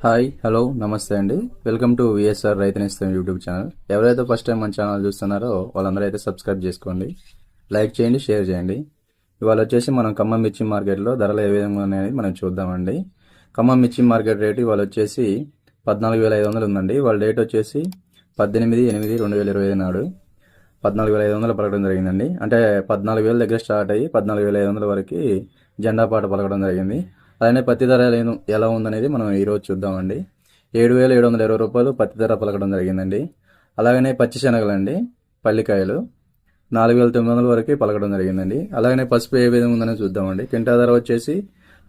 Hi hello నమస్తే అండి. Welcome to VSR రైతు నేస్తం యూట్యూబ్ ఛానల్. ఎవరైతే ఫస్ట్ టైం మన ఛానల్ చూస్తున్నారో వాళ్ళందరూ అయితే సబ్స్క్రైబ్ చేసుకోండి, లైక్ చేయండి, షేర్ చేయండి. ఇవాళ వచ్చేసి మనం ఖమ్మం మిర్చి మార్కెట్లో ధరలు ఏ విధంగా ఉన్నాయని మనం చూద్దామండి. ఖమ్మం మిర్చి మార్కెట్ రేటు ఇవాళ వచ్చేసి 14,500 ఉందండి. వాళ్ళ డేట్ వచ్చేసి 18/8/2025 నాడు 14,500 పలకడం జరిగిందండి. అంటే 14,000 దగ్గర స్టార్ట్ అయ్యి 14,500 వరకు జెండా పాట పలకడం జరిగింది. అలానే పత్తి ధర ఎలా ఉందనేది మనం ఈరోజు చూద్దామండి. 7,720 రూపాయలు పత్తి ధర పలకడం జరిగిందండి. అలాగనే పచ్చి శనగలండి, పల్లికాయలు 4,900 వరకు పలకడం జరిగిందండి. అలాగనే పసుపు ఏ విధంగా ఉందని చూద్దామండి. క్వింటా ధర వచ్చేసి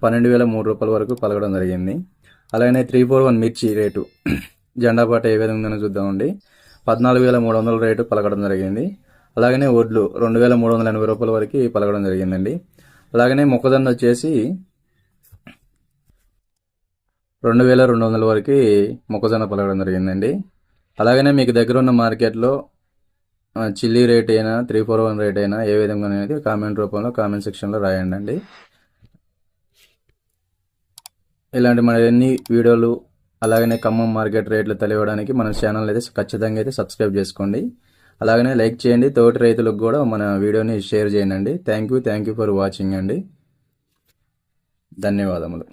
12,003 రూపాయల వరకు పలకడం జరిగింది. అలాగనే 341 మిర్చి రేటు జెండా పాట ఏ విధంగా ఉందని చూద్దామండి. 14,300 రేటు పలకడం జరిగింది. అలాగనే వడ్లు 2,380 రూపాయల వరకు పలకడం జరిగిందండి. అలాగనే మొక్కజొన్న వచ్చేసి 2,200 వరకు మొక్కజొన్న పలకడం జరిగిందండి. అలాగనే మీకు దగ్గర ఉన్న మార్కెట్లో చిల్లీ రేట్ అయినా 341 రేట్ అయినా ఏ విధంగా అనేది కామెంట్ రూపంలో కామెంట్ సెక్షన్లో రాయండి అండి. ఇలాంటి మన ఎన్ని వీడియోలు అలాగనే ఖమ్మం మార్కెట్ రేట్లు తెలియడానికి మన ఛానల్ అయితే ఖచ్చితంగా అయితే సబ్స్క్రైబ్ చేసుకోండి. అలాగనే లైక్ చేయండి, తోటి రైతులకు కూడా మన వీడియోని షేర్ చేయండి. థ్యాంక్ యూ ఫర్ వాచింగ్ అండి. ధన్యవాదములు.